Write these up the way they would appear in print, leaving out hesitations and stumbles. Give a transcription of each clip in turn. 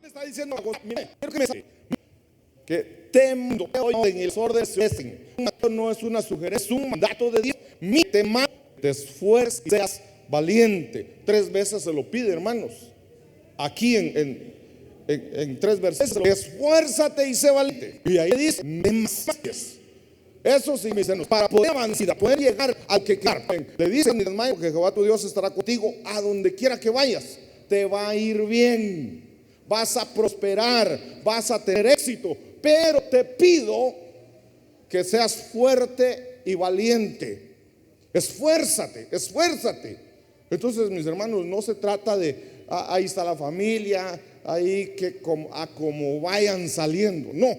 está diciendo algo, mire, quiero que me sabe, que temo en el orden no es una sugerencia, es un mandato de Dios. Mi tema, te esfuerces y seas valiente. 3 veces se lo pide, hermanos. Aquí en 3 versículos, esfuérzate y sé valiente. Y ahí dice, eso sí, mis hermanos, para poder avanzar, poder llegar al que quedar. Le dicen, que Jehová tu Dios estará contigo a donde quiera que vayas. Te va a ir bien, vas a prosperar, vas a tener éxito, pero te pido que seas fuerte y valiente. Esfuérzate, esfuérzate. Entonces, mis hermanos, no se trata de ahí está la familia, ahí que como vayan saliendo. No,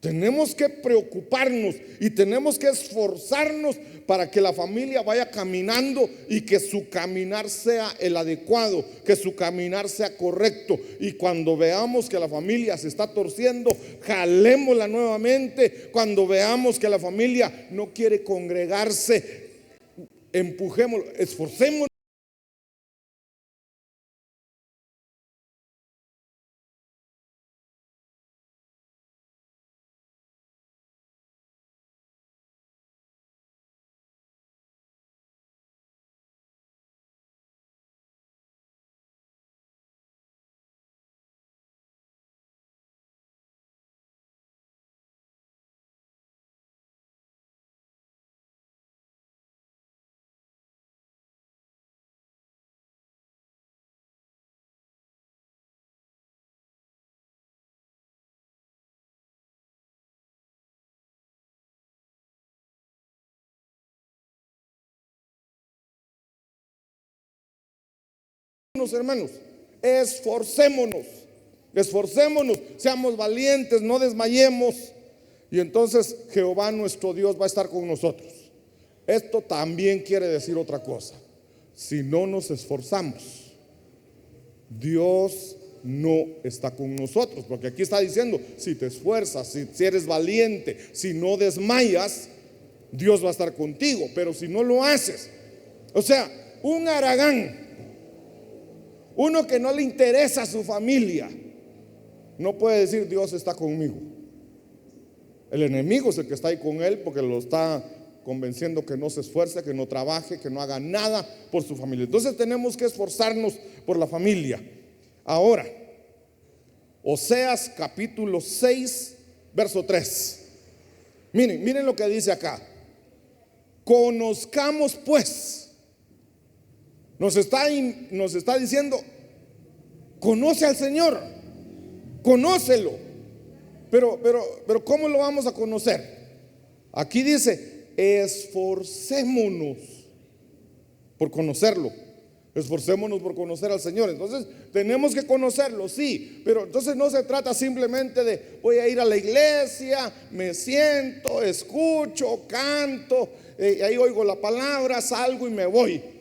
tenemos que preocuparnos y tenemos que esforzarnos para que la familia vaya caminando y que su caminar sea el adecuado, que su caminar sea correcto. Y cuando veamos que la familia se está torciendo, jalémosla nuevamente. Cuando veamos que la familia no quiere congregarse, empujémoslo, esforcémonos. Hermanos, esforcémonos, esforcémonos, seamos valientes, no desmayemos. Y entonces Jehová nuestro Dios va a estar con nosotros. Esto también quiere decir otra cosa. Si no nos esforzamos, Dios no está con nosotros, porque aquí está diciendo, si te esfuerzas, si eres valiente, si no desmayas, Dios va a estar contigo. Pero si no lo haces, o sea, un haragán, uno que no le interesa a su familia, no puede decir Dios está conmigo. El enemigo es el que está ahí con él, porque lo está convenciendo que no se esfuerce, que no trabaje, que no haga nada por su familia. Entonces tenemos que esforzarnos por la familia. Ahora, Oseas capítulo 6 verso 3. Miren lo que dice acá. Conozcamos pues. Nos está diciendo, conoce al Señor, conócelo. Pero ¿cómo lo vamos a conocer? Aquí dice, esforcémonos por conocerlo. Esforcémonos por conocer al Señor. Entonces tenemos que conocerlo, sí. Pero entonces no se trata simplemente de voy a ir a la iglesia, me siento, escucho, canto, ahí oigo la palabra, salgo y me voy.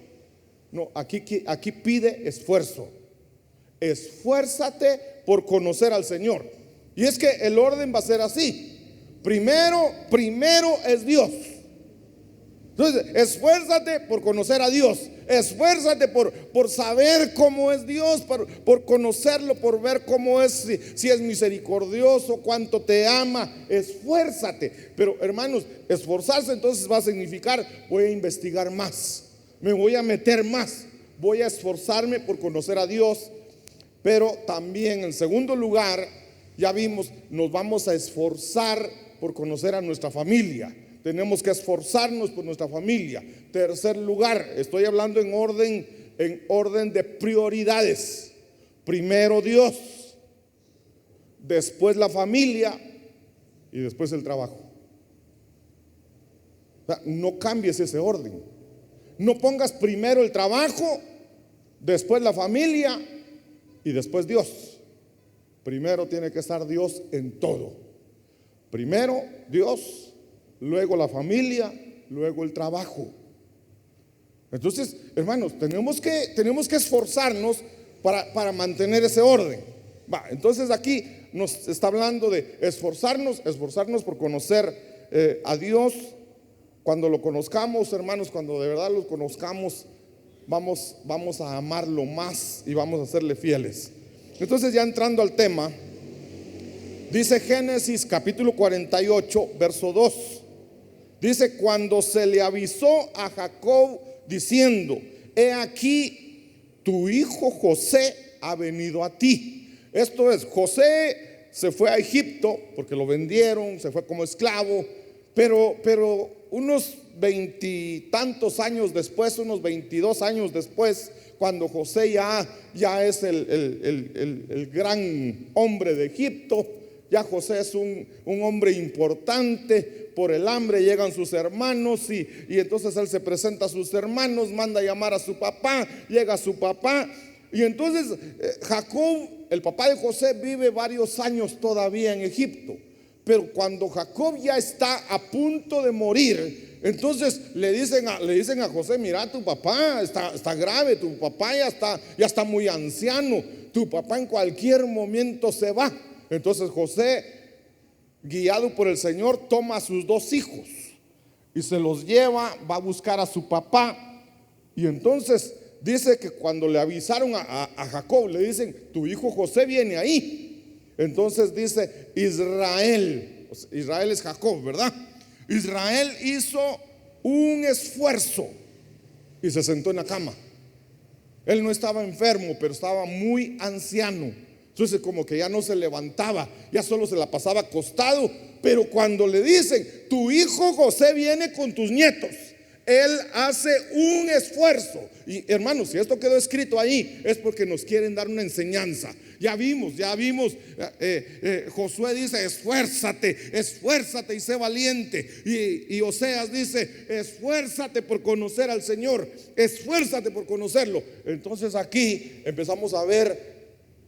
No, aquí pide esfuerzo. Esfuérzate por conocer al Señor. Y es que el orden va a ser así. Primero es Dios. Entonces, esfuérzate por conocer a Dios. Esfuérzate por saber cómo es Dios, por conocerlo, por ver cómo es, si es misericordioso, cuánto te ama. Esfuérzate. Pero hermanos, esforzarse entonces va a significar voy a investigar más. Me voy a meter más, voy a esforzarme por conocer a Dios. Pero también en segundo lugar, ya vimos, nos vamos a esforzar por conocer a nuestra familia. Tenemos que esforzarnos por nuestra familia. Tercer lugar, estoy hablando en orden de prioridades. Primero Dios, después la familia y después el trabajo. O sea, no cambies ese orden. No pongas primero el trabajo, después la familia y después Dios. Primero tiene que estar Dios en todo. Primero Dios, luego la familia, luego el trabajo. Entonces, hermanos, tenemos que esforzarnos para mantener ese orden. Entonces aquí nos está hablando de esforzarnos por conocer a Dios. Cuando lo conozcamos, hermanos, cuando de verdad lo conozcamos, vamos a amarlo más y vamos a serle fieles. Entonces, ya entrando al tema, dice Génesis capítulo 48, verso 2. Dice: cuando se le avisó a Jacob diciendo: he aquí, tu hijo José ha venido a ti. Esto es, José se fue a Egipto porque lo vendieron, se fue como esclavo, pero unos veintitantos años después, unos 22 años después, cuando José ya es el gran hombre de Egipto, ya José es un hombre importante. Por el hambre llegan sus hermanos y entonces él se presenta a sus hermanos, manda a llamar a su papá, llega su papá. Y entonces Jacob, el papá de José, vive varios años todavía en Egipto. Pero cuando Jacob ya está a punto de morir, entonces le dicen a José: mira, tu papá está grave, tu papá ya está muy anciano, tu papá en cualquier momento se va. Entonces José, guiado por el Señor, toma a sus 2 hijos y se los lleva, va a buscar a su papá. Y entonces dice que cuando le avisaron a Jacob, le dicen: tu hijo José viene ahí. Entonces dice: Israel es Jacob, ¿verdad? Israel hizo un esfuerzo y se sentó en la cama. Él no estaba enfermo, pero estaba muy anciano. Entonces como que ya no se levantaba, ya solo se la pasaba acostado. Pero cuando le dicen: tu hijo José viene con tus nietos, él hace un esfuerzo. Y hermanos, si esto quedó escrito ahí, es porque nos quieren dar una enseñanza. Ya vimos, Josué dice: esfuérzate y sé valiente. Y Oseas dice: esfuérzate por conocer al Señor, esfuérzate por conocerlo. Entonces aquí empezamos a ver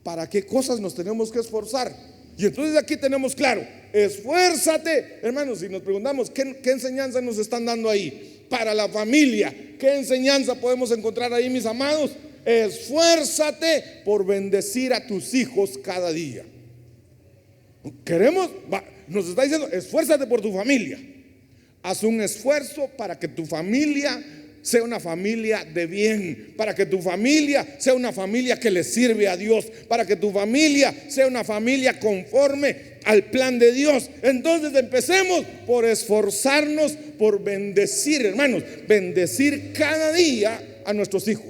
para qué cosas nos tenemos que esforzar. Y entonces aquí tenemos claro: esfuérzate, hermanos. Y nos preguntamos: ¿qué enseñanza nos están dando ahí? Para la familia, ¿qué enseñanza podemos encontrar ahí, mis amados? Esfuérzate por bendecir a tus hijos cada día. Nos está diciendo: esfuérzate por tu familia. Haz un esfuerzo para que tu familia sea una familia de bien, para que tu familia sea una familia que le sirve a Dios, para que tu familia sea una familia conforme al plan de Dios. Entonces empecemos por esforzarnos por bendecir, hermanos, bendecir cada día a nuestros hijos.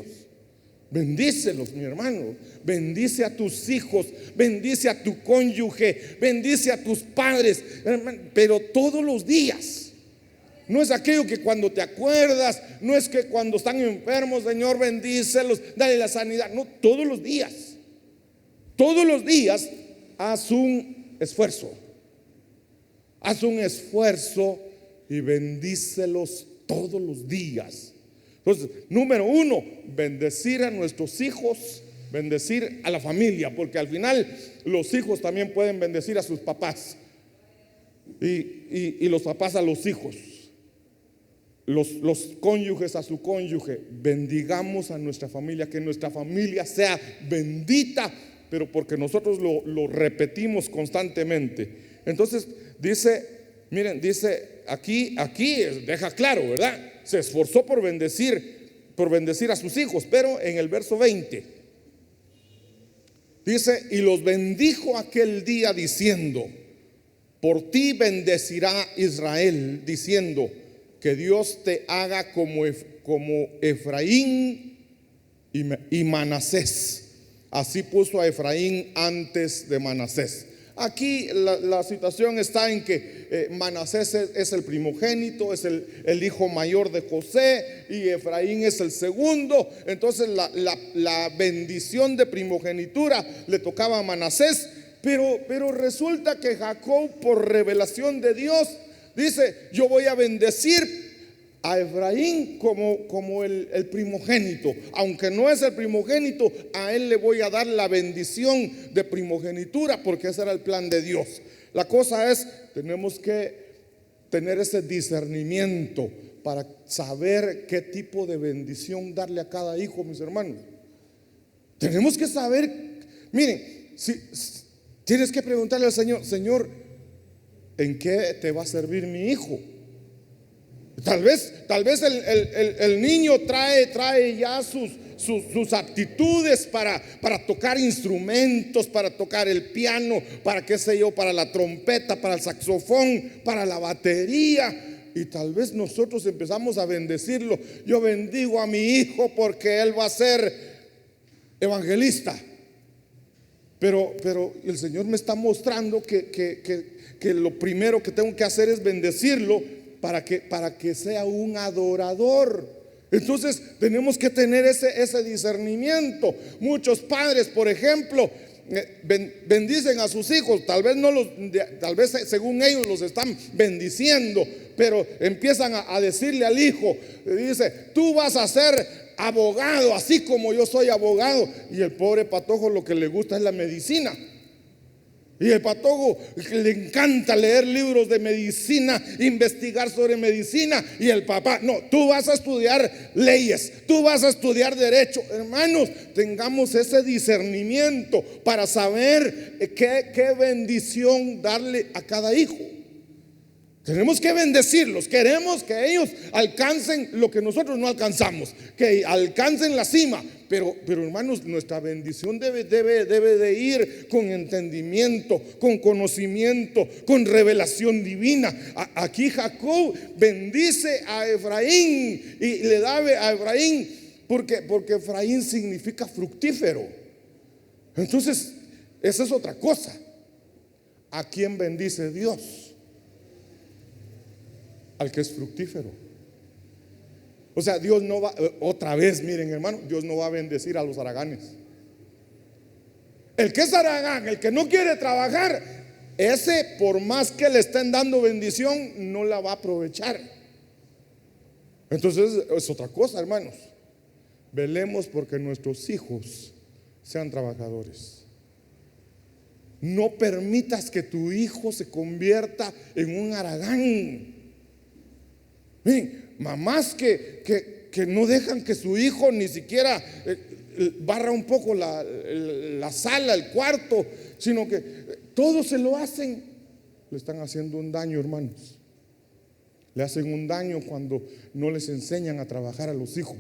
Bendícelos, mi hermano. Bendice a tus hijos, bendice a tu cónyuge, bendice a tus padres, pero todos los días. No es aquello que cuando te acuerdas, no es que cuando están enfermos: Señor, bendícelos, dale la sanidad. No, todos los días. Todos los días haz un esfuerzo. Haz un esfuerzo y bendícelos todos los días. Entonces, número 1, bendecir a nuestros hijos, bendecir a la familia, porque al final los hijos también pueden bendecir a sus papás y los papás a los hijos. Los cónyuges a su cónyuge. Bendigamos a nuestra familia, que nuestra familia sea bendita, pero porque nosotros lo repetimos constantemente. Entonces dice, miren, dice aquí deja claro, ¿verdad? Se esforzó por bendecir a sus hijos. Pero en el verso 20 dice: y los bendijo aquel día diciendo: por ti bendecirá Israel, diciendo: que Dios te haga como Efraín y Manasés. Así puso a Efraín antes de Manasés. Aquí la situación está en que Manasés es el primogénito, es el hijo mayor de José, y Efraín es el segundo. Entonces la bendición de primogenitura le tocaba a Manasés. Pero resulta que Jacob, por revelación de Dios, dice: yo voy a bendecir a Efraín como el primogénito. Aunque no es el primogénito, a él le voy a dar la bendición de primogenitura, porque ese era el plan de Dios. La cosa es, tenemos que tener ese discernimiento para saber qué tipo de bendición darle a cada hijo, mis hermanos. Tenemos que saber. Miren, si tienes que preguntarle al Señor: Señor, ¿en qué te va a servir mi hijo? Tal vez el niño trae ya sus aptitudes para tocar instrumentos, para tocar el piano, para qué sé yo, para la trompeta, para el saxofón, para la batería. Y tal vez nosotros empezamos a bendecirlo. Yo bendigo a mi hijo porque él va a ser evangelista. Pero el Señor me está mostrando que lo primero que tengo que hacer es bendecirlo para que sea un adorador. Entonces tenemos que tener ese discernimiento. Muchos padres, por ejemplo, bendicen a sus hijos, tal vez según ellos los están bendiciendo, pero empiezan a decirle al hijo, dice, tú vas a ser abogado, así como yo soy abogado. Y el pobre patojo lo que le gusta es la medicina. Y el patojo le encanta leer libros de medicina, investigar sobre medicina. Y el papá, no, tú vas a estudiar leyes, tú vas a estudiar derecho. Hermanos, tengamos ese discernimiento para saber qué bendición darle a cada hijo. Tenemos que bendecirlos. Queremos que ellos alcancen lo que nosotros no alcanzamos, que alcancen la cima. Pero hermanos, nuestra bendición debe de ir con entendimiento, con conocimiento, con revelación divina. Aquí Jacob bendice a Efraín y le da a Efraín porque Efraín significa fructífero. Entonces, esa es otra cosa. ¿A quién bendice Dios? Al que es fructífero. O sea, Dios no va, otra vez, miren hermano, Dios no va a bendecir a los haraganes. El que es haragán, el que no quiere trabajar, ese por más que le estén dando bendición, no la va a aprovechar. Entonces es otra cosa, hermanos. Velemos porque nuestros hijos sean trabajadores. No permitas que tu hijo se convierta en un haragán. Miren, mamás que no dejan que su hijo ni siquiera barra un poco la sala, el cuarto, sino que todo se lo hacen. Le están haciendo un daño, hermanos. Le hacen un daño cuando no les enseñan a trabajar a los hijos.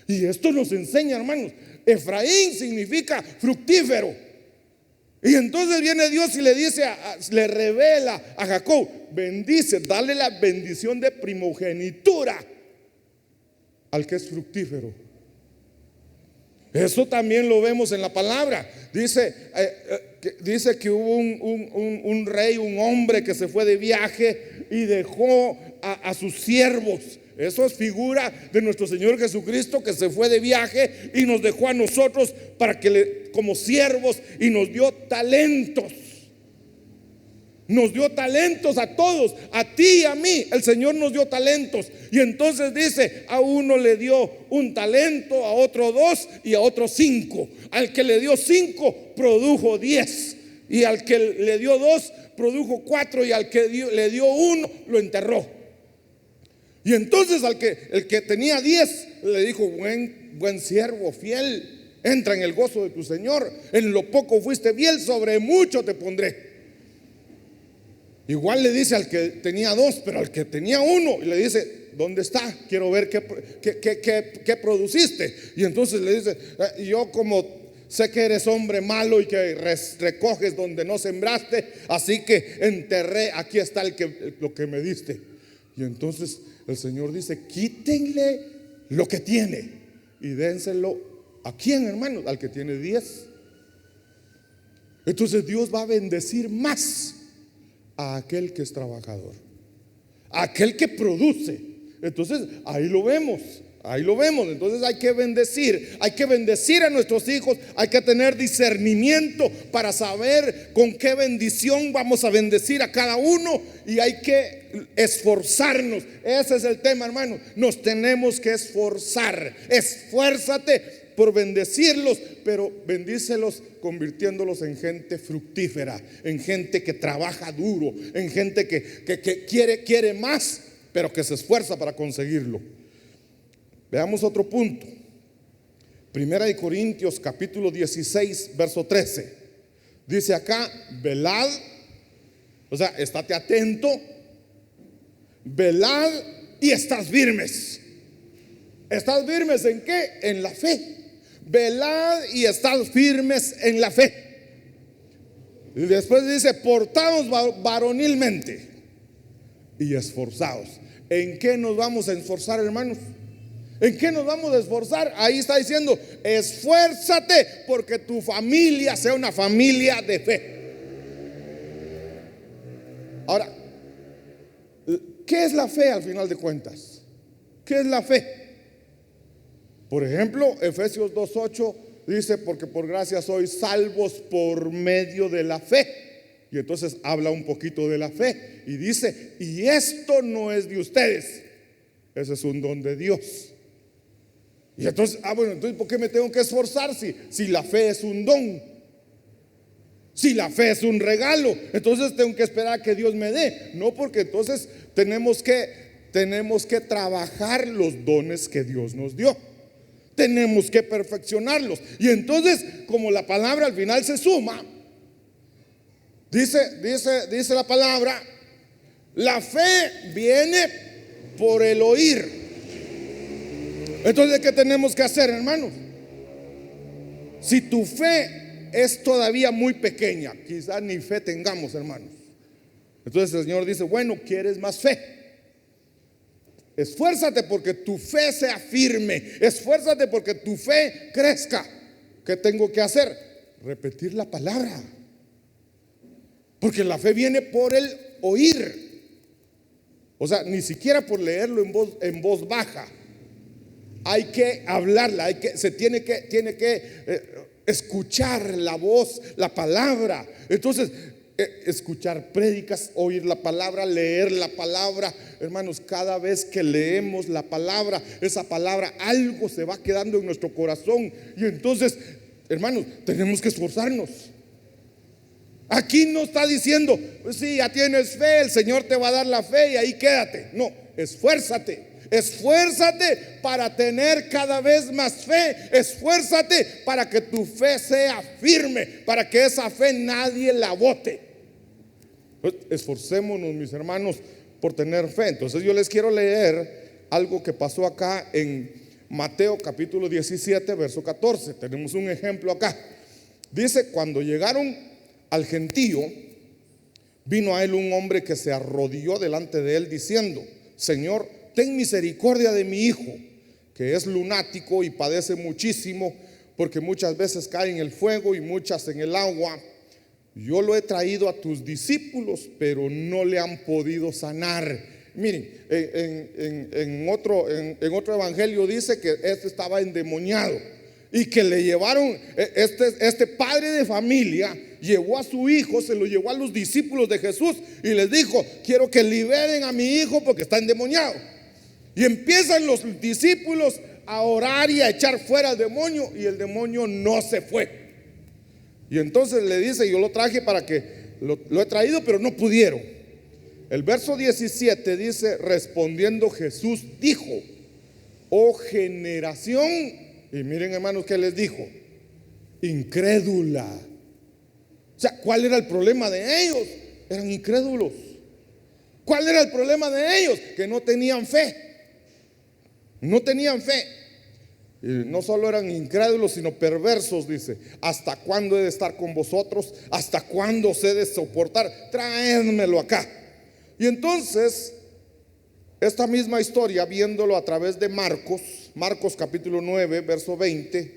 Y esto nos enseña, hermanos. Efraín significa fructífero. Y entonces viene Dios y le dice, le revela a Jacob, bendice, dale la bendición de primogenitura al que es fructífero. Eso también lo vemos en la palabra. Dice que hubo un rey, un hombre que se fue de viaje y dejó a sus siervos. Eso es figura de nuestro Señor Jesucristo, que se fue de viaje y nos dejó a nosotros para que como siervos, y nos dio talentos. Nos dio talentos a todos, a ti y a mí. El Señor nos dio talentos. Y entonces dice, a uno le dio un talento, a otro 2 y a otro 5. Al que le dio 5 produjo 10. Y al que le dio 2 produjo 4. Y al que le dio 1 lo enterró. Y entonces el que tenía 10 le dijo, buen siervo, fiel, entra en el gozo de tu Señor. En lo poco fuiste fiel, sobre mucho te pondré. Igual le dice al que tenía 2, pero al que tenía 1 le dice, ¿dónde está? Quiero ver qué produciste. Y entonces le dice, yo como sé que eres hombre malo y que recoges donde no sembraste, así que enterré, aquí está lo que me diste. Y entonces el Señor dice, quítenle lo que tiene y dénselo. ¿A quién, hermanos? Al que tiene 10. Entonces Dios va a bendecir más a aquel que es trabajador, a aquel que produce. Entonces ahí lo vemos. Entonces hay que bendecir a nuestros hijos. Hay que tener discernimiento para saber con qué bendición vamos a bendecir a cada uno. Y hay que esforzarnos. Ese es el tema, hermano. Nos tenemos que esforzar. Esfuérzate por bendecirlos, pero bendícelos convirtiéndolos en gente fructífera, en gente que trabaja duro, en gente que quiere más, pero que se esfuerza para conseguirlo. Veamos otro punto. Primera de Corintios capítulo 16 verso 13. Dice acá, velad, o sea, estate atento, velad y estás firmes. ¿Estás firmes en qué? En la fe. velad y estad firmes en la fe. Y después dice, portaos varonilmente y esforzaos. ¿En qué nos vamos a esforzar, hermanos? ¿En qué nos vamos a esforzar? Ahí está diciendo, esfuérzate porque tu familia sea una familia de fe. Ahora, ¿qué es la fe al final de cuentas? ¿Qué es la fe? Por ejemplo, Efesios 2:8 dice, porque por gracia sois salvos por medio de la fe. Y entonces habla un poquito de la fe y dice, y esto no es de ustedes, ese es un don de Dios. Y entonces, bueno, entonces ¿por qué me tengo que esforzar si la fe es un don? Si la fe es un regalo, entonces tengo que esperar a que Dios me dé. No, porque entonces tenemos que trabajar los dones que Dios nos dio. Tenemos que perfeccionarlos. Y entonces, como la palabra al final se suma, dice la palabra, la fe viene por el oír. Entonces, ¿qué tenemos que hacer, hermanos? Si tu fe es todavía muy pequeña, quizás ni fe tengamos, hermanos. Entonces el Señor dice, bueno, ¿quieres más fe? Esfuérzate porque tu fe sea firme. Esfuérzate porque tu fe crezca. ¿Qué tengo que hacer? Repetir la palabra. Porque la fe viene por el oír. O sea, ni siquiera por leerlo en voz baja. Hay que hablarla, se tiene que escuchar la voz, la palabra. Entonces, escuchar prédicas, oír la palabra, leer la palabra. Hermanos, cada vez que leemos la palabra, esa palabra, algo se va quedando en nuestro corazón. Y entonces, hermanos, tenemos que esforzarnos. Aquí no está diciendo, pues sí, ya tienes fe, el Señor te va a dar la fe y ahí quédate. No, esfuérzate. Esfuérzate para tener cada vez más fe. Esfuérzate para que tu fe sea firme, para que esa fe nadie la bote. Esforcémonos, mis hermanos, por tener fe. Entonces yo les quiero leer algo que pasó acá en Mateo capítulo 17 verso 14. Tenemos un ejemplo acá. Dice, cuando llegaron al gentío, vino a él un hombre que se arrodilló delante de él diciendo, Señor, ten misericordia de mi hijo, que es lunático y padece muchísimo, porque muchas veces cae en el fuego y muchas en el agua. Yo lo he traído a tus discípulos, pero no le han podido sanar. Miren, en otro evangelio dice que este estaba endemoniado y que le llevaron, este padre de familia llevó a su hijo, se lo llevó a los discípulos de Jesús y les dijo, quiero que liberen a mi hijo porque está endemoniado. Y empiezan los discípulos a orar y a echar fuera al demonio, y el demonio no se fue. Y entonces le dice, yo lo traje para que lo he traído, pero no pudieron. El verso 17 dice, respondiendo Jesús dijo, oh generación, y miren hermanos que les dijo, incrédula. O sea, ¿cuál era el problema de ellos? Eran incrédulos. ¿Cuál era el problema de ellos? Que no tenían fe. No tenían fe. Y no solo eran incrédulos, sino perversos, dice. ¿Hasta cuándo he de estar con vosotros? ¿Hasta cuándo os he de soportar? Traédmelo acá. Y entonces, esta misma historia, viéndolo a través de Marcos capítulo 9, verso 20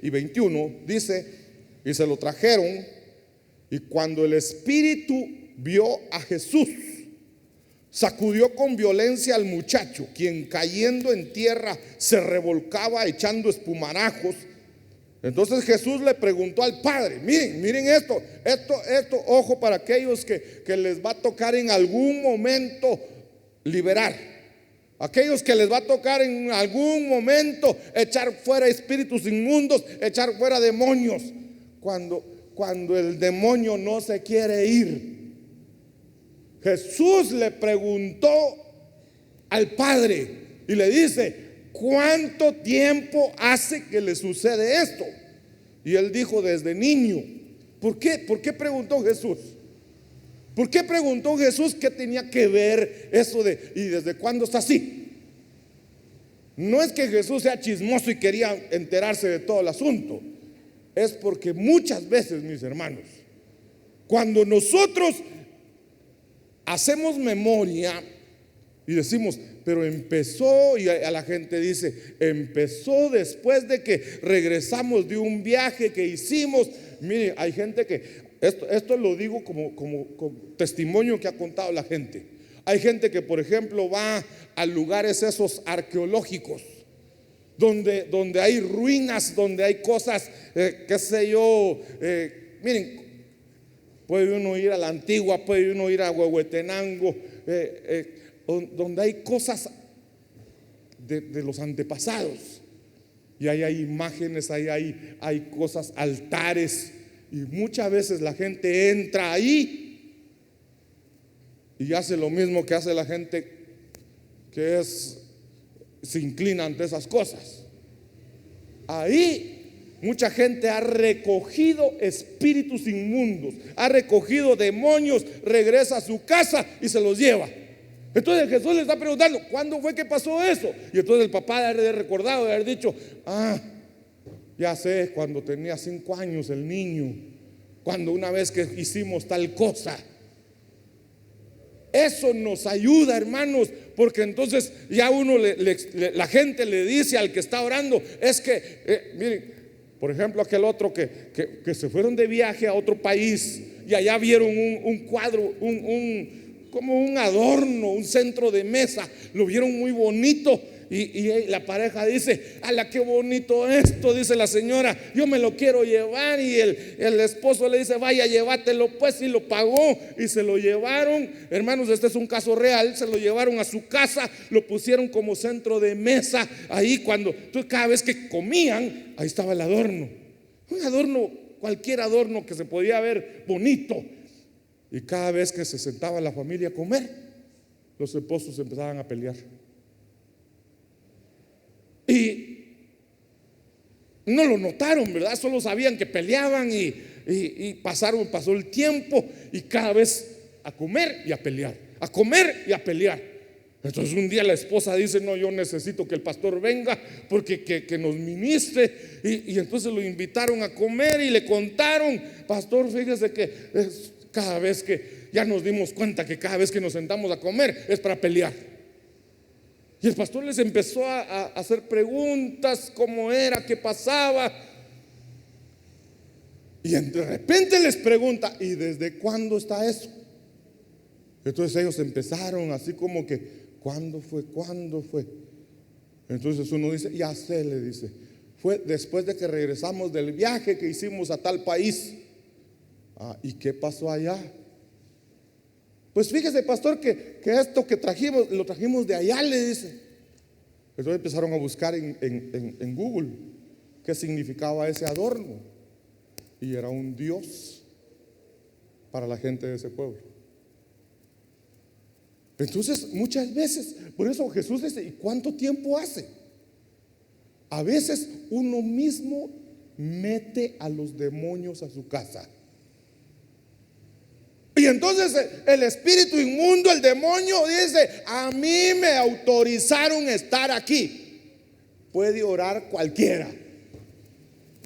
y 21, dice, y se lo trajeron, y cuando el espíritu vio a Jesús, sacudió con violencia al muchacho, quien cayendo en tierra se revolcaba echando espumarajos. Entonces Jesús le preguntó al padre, miren esto, ojo para aquellos que les va a tocar en algún momento liberar, aquellos que les va a tocar en algún momento echar fuera espíritus inmundos, echar fuera demonios, cuando el demonio no se quiere ir. Jesús le preguntó al padre y le dice, ¿cuánto tiempo hace que le sucede esto? Y él dijo, desde niño. ¿Por qué? ¿Por qué preguntó Jesús? ¿Por qué preguntó Jesús qué tenía que ver eso de, y desde cuándo está así? no es que Jesús sea chismoso y quería enterarse de todo el asunto. Es porque muchas veces, mis hermanos, cuando nosotros hacemos memoria y decimos, pero empezó, y a la gente dice, empezó después de que regresamos de un viaje que hicimos. Mire, hay gente que, esto lo digo como testimonio que ha contado la gente. Hay gente que, por ejemplo, va a lugares esos arqueológicos, donde hay ruinas, donde hay cosas, qué sé yo, miren, puede uno ir a la Antigua, puede uno ir a Huehuetenango, donde hay cosas de los antepasados, y ahí hay imágenes, ahí hay cosas, altares, y muchas veces la gente entra ahí y hace lo mismo que hace la gente que se inclina ante esas cosas. Ahí mucha gente ha recogido espíritus inmundos, ha recogido demonios, regresa a su casa y se los lleva. Entonces Jesús le está preguntando, ¿cuándo fue que pasó eso? Y entonces el papá debe haber recordado, debe haber dicho, ya sé, cuando tenía 5 años el niño, cuando una vez que hicimos tal cosa. Eso nos ayuda, hermanos, porque entonces ya la gente le dice al que está orando, es que, miren, por ejemplo, aquel otro que se fueron de viaje a otro país y allá vieron un cuadro, como un adorno, un centro de mesa, lo vieron muy bonito. Y la pareja dice, ¡ala, qué bonito esto! Dice la señora, yo me lo quiero llevar. Y el esposo le dice, vaya, llévatelo pues. Y lo pagó y se lo llevaron. Hermanos, este es un caso real. Se lo llevaron a su casa, lo pusieron como centro de mesa. Ahí cada vez que comían, ahí estaba el adorno. Un adorno, cualquier adorno que se podía ver bonito. Y cada vez que se sentaba la familia a comer, los esposos empezaban a pelear. Y no lo notaron, ¿verdad? Solo sabían que peleaban y pasó el tiempo, y cada vez a comer y a pelear, a comer y a pelear. Entonces un día la esposa dice, no, yo necesito que el pastor venga porque que nos ministre. Y entonces lo invitaron a comer y le contaron, pastor, fíjese que cada vez que ya nos dimos cuenta que cada vez que nos sentamos a comer es para pelear. Y el pastor les empezó a hacer preguntas, cómo era, qué pasaba. Y de repente les pregunta, ¿y desde cuándo está eso? Entonces ellos empezaron así como que, ¿cuándo fue? ¿Cuándo fue? Entonces uno dice, ya sé, le dice, fue después de que regresamos del viaje que hicimos a tal país. ¿Y qué pasó allá? Pues fíjese, pastor, que esto que trajimos, lo trajimos de allá, le dice. Entonces empezaron a buscar en Google qué significaba ese adorno. Y era un dios para la gente de ese pueblo. Entonces muchas veces, por eso Jesús dice, ¿y cuánto tiempo hace? A veces uno mismo mete a los demonios a su casa. Y entonces el espíritu inmundo, el demonio dice, a mí me autorizaron estar aquí. Puede orar cualquiera,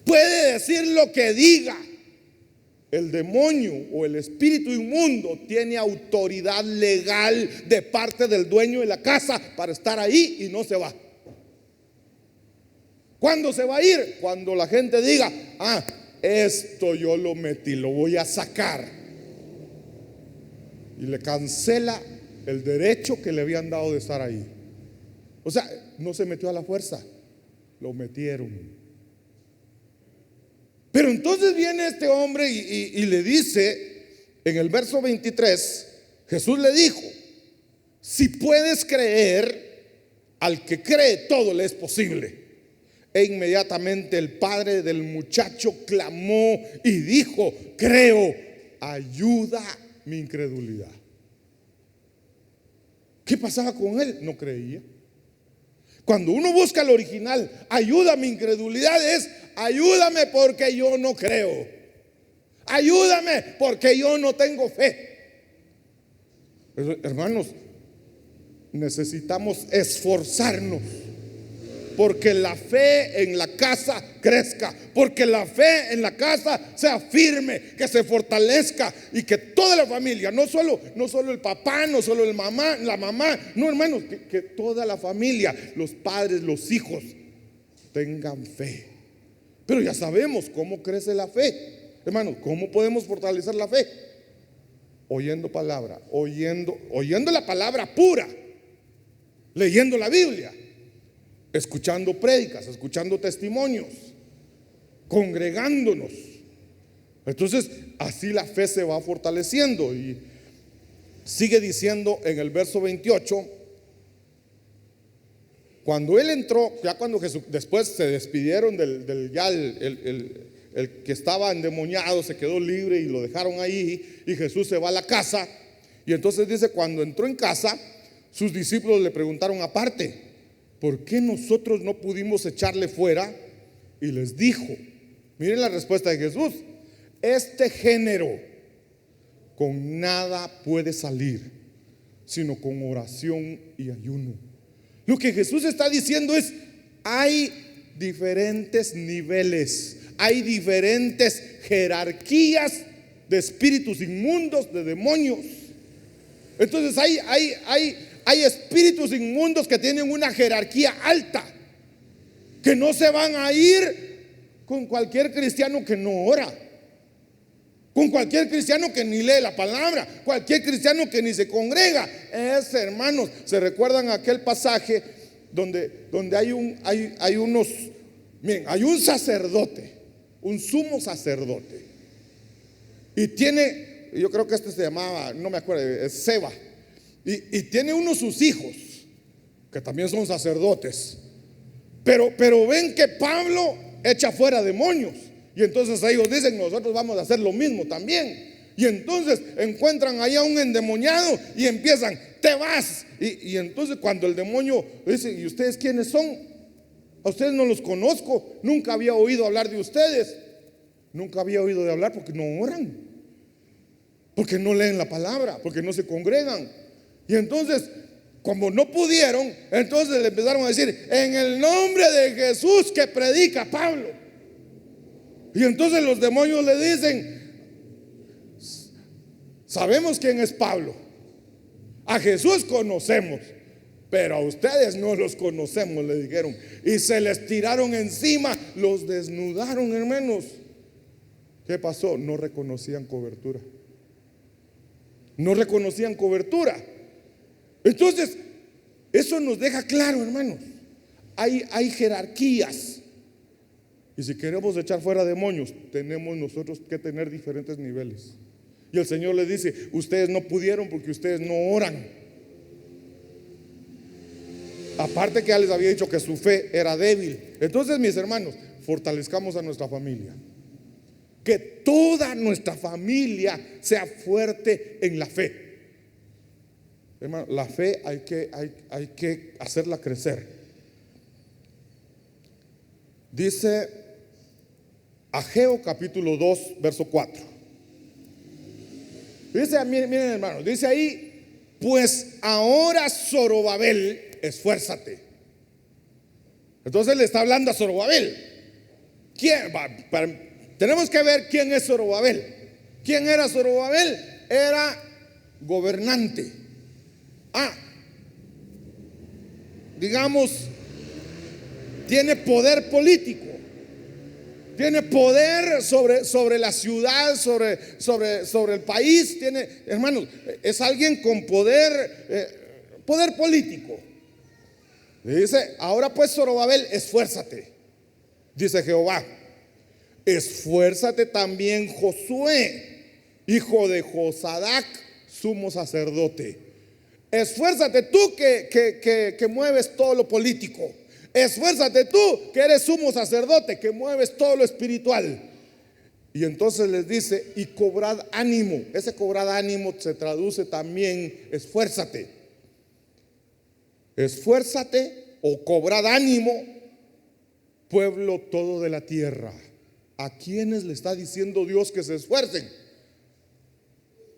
puede decir lo que diga. El demonio o el espíritu inmundo tiene autoridad legal de parte del dueño de la casa para estar ahí y no se va. ¿Cuándo se va a ir? Cuando la gente diga, esto yo lo metí, lo voy a sacar. Y le cancela el derecho que le habían dado de estar ahí. O sea, no se metió a la fuerza, lo metieron. Pero entonces viene este hombre y le dice, en el verso 23, Jesús le dijo, si puedes creer, al que cree todo le es posible. E inmediatamente el padre del muchacho clamó y dijo, creo, ayuda mi incredulidad. ¿Qué pasaba con él? No creía. Cuando uno busca el original, ayuda mi incredulidad, es ayúdame porque yo no creo, ayúdame porque yo no tengo fe. Pero, hermanos, necesitamos esforzarnos porque la fe en la casa crezca, porque la fe en la casa sea firme, que se fortalezca y que toda la familia, no solo el papá, no solo la mamá, no, hermanos, que toda la familia, los padres, los hijos tengan fe. Pero ya sabemos cómo crece la fe, hermanos. ¿Cómo podemos fortalecer la fe? Oyendo palabra, oyendo la palabra pura, leyendo la Biblia, escuchando prédicas, escuchando testimonios, congregándonos. Entonces así la fe se va fortaleciendo. Y sigue diciendo en el verso 28: cuando él entró, ya cuando Jesús, después se despidieron el que estaba endemoniado, se quedó libre y lo dejaron ahí, y Jesús se va a la casa. Y entonces dice, cuando entró en casa, sus discípulos le preguntaron aparte: ¿por qué nosotros no pudimos echarle fuera? Y les dijo, miren la respuesta de Jesús: este género con nada puede salir, sino con oración y ayuno. Lo que Jesús está diciendo es: hay diferentes niveles, hay diferentes jerarquías de espíritus inmundos, de demonios. Entonces hay espíritus inmundos que tienen una jerarquía alta, que no se van a ir con cualquier cristiano que no ora, con cualquier cristiano que ni lee la palabra, cualquier cristiano que ni se congrega. Hermanos, ¿se recuerdan aquel pasaje donde hay unos, miren, hay un sacerdote, un sumo sacerdote, y tiene, yo creo que este se llamaba, no me acuerdo, es Seba, y tiene uno de sus hijos que también son sacerdotes, pero ven que Pablo echa fuera demonios, y entonces ellos dicen: nosotros vamos a hacer lo mismo también. Y entonces encuentran allá un endemoniado y empiezan: te vas. Y entonces cuando el demonio dice: ¿y ustedes quiénes son? A ustedes no los conozco, nunca había oído hablar de ustedes. Nunca había oído de hablar porque no oran, porque no leen la palabra, porque no se congregan. Y entonces, como no pudieron, entonces le empezaron a decir: en el nombre de Jesús que predica Pablo. Y entonces los demonios le dicen: sabemos quién es Pablo, a Jesús conocemos, pero a ustedes no los conocemos, le dijeron. Y se les tiraron encima, los desnudaron, hermanos. ¿Qué pasó? No reconocían cobertura. No reconocían cobertura. Entonces, eso nos deja claro, hermanos. Hay jerarquías. Y si queremos echar fuera demonios, tenemos nosotros que tener diferentes niveles. Y el Señor les dice: ustedes no pudieron porque ustedes no oran. Aparte que ya les había dicho que su fe era débil. Entonces, mis hermanos, fortalezcamos a nuestra familia. Que toda nuestra familia sea fuerte en la fe. Hermano, la fe hay que hacerla crecer. Dice Ageo capítulo 2 verso 4. Dice, miren hermanos, dice ahí: pues ahora Zorobabel, esfuérzate. Entonces le está hablando a Zorobabel. Tenemos que ver quién es Zorobabel. ¿Quién era Zorobabel? Era gobernante. Digamos, tiene poder político, tiene poder sobre la ciudad, sobre el país. Tiene, hermanos, es alguien con poder político. Le dice: ahora pues, Zorobabel, esfuérzate. Dice Jehová: esfuérzate también, Josué, hijo de Josadac, sumo sacerdote. Esfuérzate tú que mueves todo lo político. Esfuérzate tú que eres sumo sacerdote, que mueves todo lo espiritual. Y entonces les dice: y cobrad ánimo. Ese cobrad ánimo se traduce también: esfuérzate. Esfuérzate o cobrad ánimo, pueblo todo de la tierra. ¿A quiénes le está diciendo Dios que se esfuercen?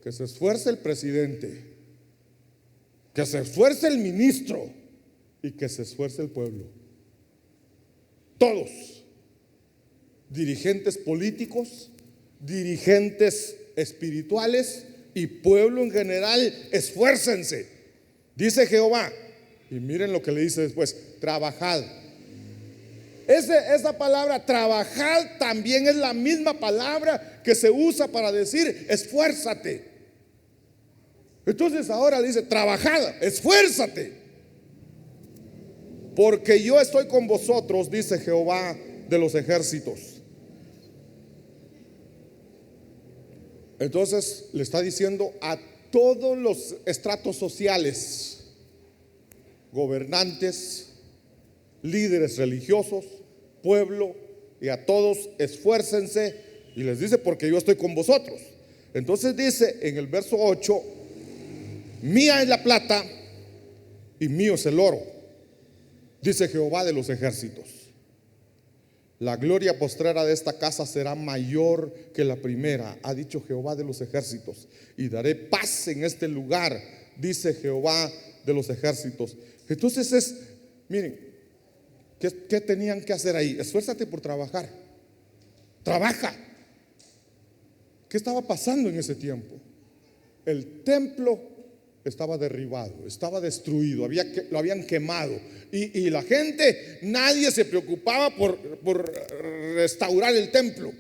Que se esfuerce el presidente, que se esfuerce el ministro y que se esfuerce el pueblo. todos, dirigentes políticos, dirigentes espirituales y pueblo en general, esfuércense, dice Jehová. Y miren lo que le dice después: trabajad. Esa palabra trabajad también es la misma palabra que se usa para decir esfuérzate. Entonces ahora dice trabajad, esfuérzate, porque yo estoy con vosotros, dice Jehová de los ejércitos. Entonces le está diciendo a todos los estratos sociales, gobernantes, líderes religiosos, pueblo, y a todos: esfuércense. Y les dice: porque yo estoy con vosotros. Entonces dice en el verso 8: mía es la plata y mío es el oro, dice Jehová de los ejércitos. La gloria postrera de esta casa será mayor que la primera, ha dicho Jehová de los ejércitos, y daré paz en este lugar, dice Jehová de los ejércitos. Entonces miren, ¿qué tenían que hacer ahí? Esfuérzate por trabajar. Trabaja. ¿Qué estaba pasando en ese tiempo? El templo estaba derribado, estaba destruido, lo habían quemado, y la gente, nadie se preocupaba por restaurar el templo.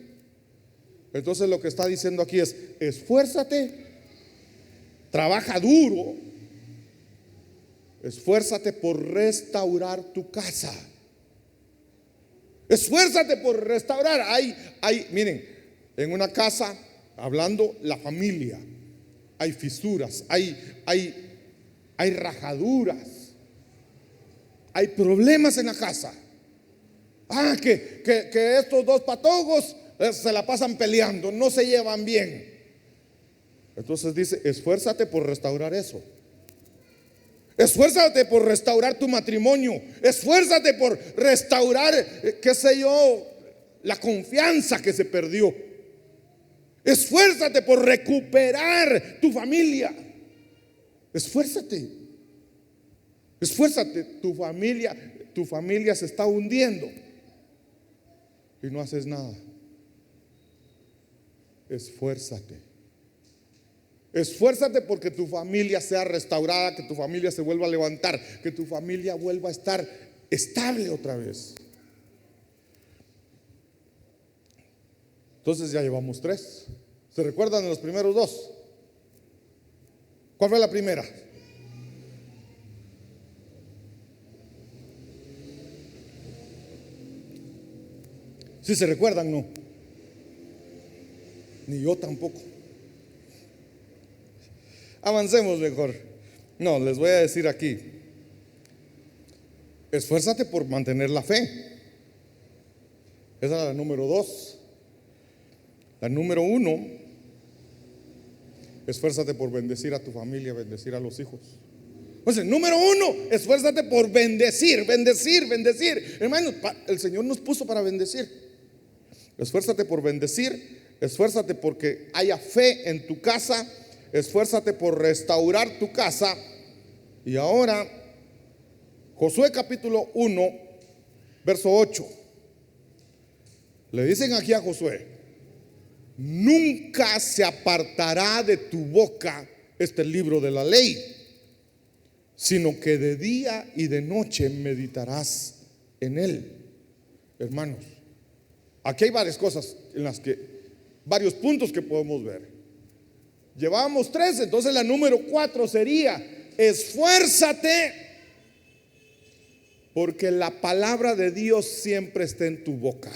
Entonces lo que está diciendo aquí es: esfuérzate, trabaja duro, esfuérzate por restaurar tu casa. Esfuérzate por restaurar. Miren, en una casa, hablando la familia, hay fisuras, hay rajaduras, hay problemas en la casa. Que estos dos patojos se la pasan peleando, no se llevan bien. Entonces dice: esfuérzate por restaurar eso. Esfuérzate por restaurar tu matrimonio. Esfuérzate por restaurar, la confianza que se perdió. Esfuérzate por recuperar tu familia. Esfuérzate. Esfuérzate. Tu familia se está hundiendo y no haces nada. Esfuérzate. Esfuérzate porque tu familia sea restaurada, que tu familia se vuelva a levantar, que tu familia vuelva a estar estable otra vez. Entonces ya llevamos 3. ¿Se recuerdan de los primeros 2? ¿Cuál fue la primera? Si se recuerdan, no. Ni yo tampoco. Avancemos mejor. No, les voy a decir aquí: esfuérzate por mantener la fe. Esa era la número 2. La número 1: esfuérzate por bendecir a tu familia, bendecir a los hijos. Entonces, número 1: esfuérzate por bendecir. Hermanos, el Señor nos puso para bendecir. Esfuérzate por bendecir. Esfuérzate porque haya fe en tu casa. Esfuérzate por restaurar tu casa. Y ahora, Josué capítulo 1, verso 8. Le dicen aquí a Josué: nunca se apartará de tu boca este libro de la ley, sino que de día y de noche meditarás en él. Hermanos, aquí hay varias cosas varios puntos que podemos ver. Llevábamos 3, entonces la número 4 sería: esfuérzate porque la palabra de Dios siempre está en tu boca.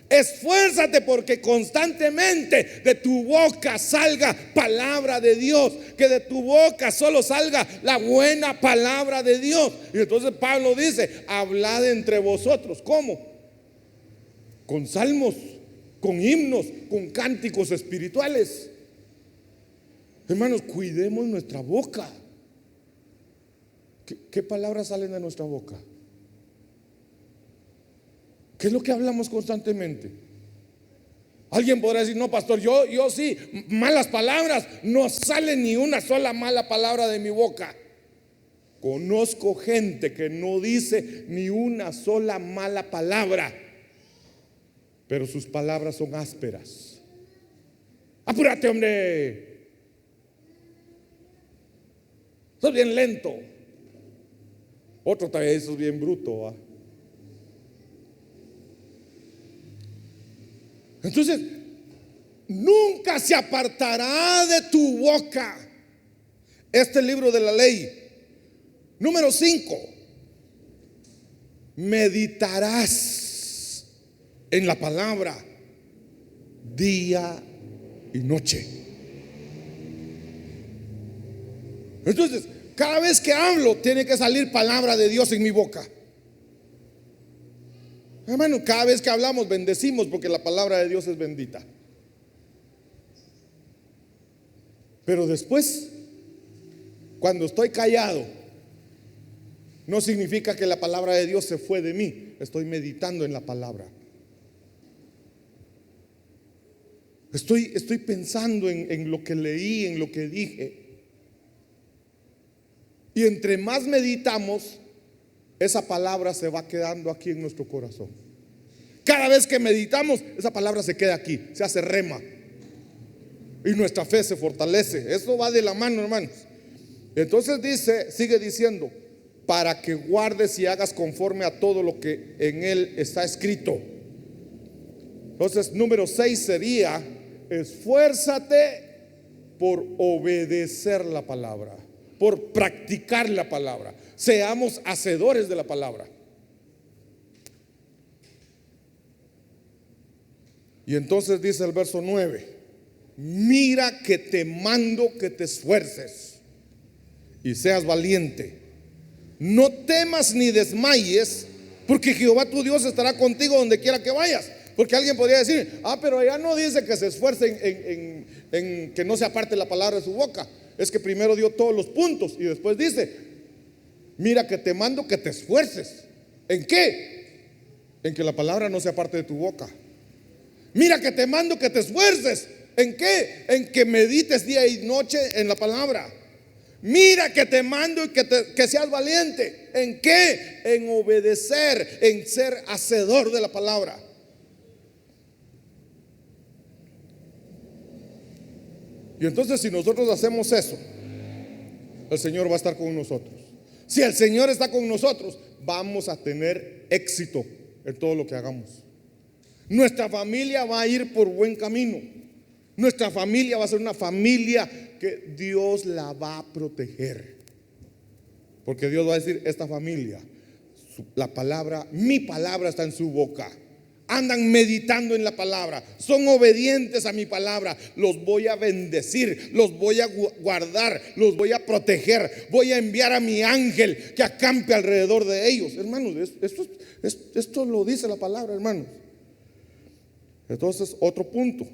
Esfuérzate porque constantemente de tu boca salga palabra de Dios, que de tu boca solo salga la buena palabra de Dios. Y entonces Pablo dice: hablad entre vosotros. ¿Cómo? Con salmos, con himnos, con cánticos espirituales. Hermanos, cuidemos nuestra boca. ¿Qué palabras salen de nuestra boca? ¿Qué es lo que hablamos constantemente? Alguien podrá decir: no, pastor, yo sí, malas palabras, no sale ni una sola mala palabra de mi boca. Conozco gente que no dice ni una sola mala palabra, pero sus palabras son ásperas. Apúrate, hombre, sos bien lento. Otro todavía sos bien bruto, ¿va? Entonces, nunca se apartará de tu boca este libro de la ley. Número 5, meditarás en la palabra día y noche. Entonces, cada vez que hablo, tiene que salir palabra de Dios en mi boca. Hermano, cada vez que hablamos, bendecimos, porque la palabra de Dios es bendita. Pero después, cuando estoy callado, no significa que la palabra de Dios se fue de mí. Estoy meditando en la palabra. Estoy pensando en lo que leí, en lo que dije. Y entre más meditamos, esa palabra se va quedando aquí en nuestro corazón. Cada vez que meditamos, esa palabra se queda aquí, se hace rema. Y nuestra fe se fortalece. Eso va de la mano, hermanos. Entonces dice, sigue diciendo, para que guardes y hagas conforme a todo lo que en él está escrito. Entonces, número 6 sería: esfuérzate por obedecer la palabra, por practicar la palabra. Seamos hacedores de la palabra. Y entonces dice el verso 9: mira que te mando que te esfuerces y seas valiente. No temas ni desmayes, porque Jehová tu Dios estará contigo donde quiera que vayas. Porque alguien podría decir: pero allá no dice que se esfuerce en que no se aparte la palabra de su boca. Es que primero dio todos los puntos y después dice: mira que te mando que te esfuerces. ¿En qué? En que la palabra no se aparte de tu boca. Mira que te mando que te esfuerces. ¿En qué? En que medites día y noche en la palabra. Mira que te mando y que seas valiente. ¿En qué? En obedecer, en ser hacedor de la palabra. Y entonces, si nosotros hacemos eso, el Señor va a estar con nosotros. Si el Señor está con nosotros, vamos a tener éxito en todo lo que hagamos. Nuestra familia va a ir por buen camino. Nuestra familia va a ser una familia que Dios la va a proteger. Porque Dios va a decir: esta familia, la palabra, mi palabra está en su boca. Andan meditando en la palabra, son obedientes a mi palabra. Los voy a bendecir, los voy a guardar, los voy a proteger. Voy a enviar a mi ángel que acampe alrededor de ellos. Hermanos, esto lo dice la palabra, hermanos. Entonces, otro punto.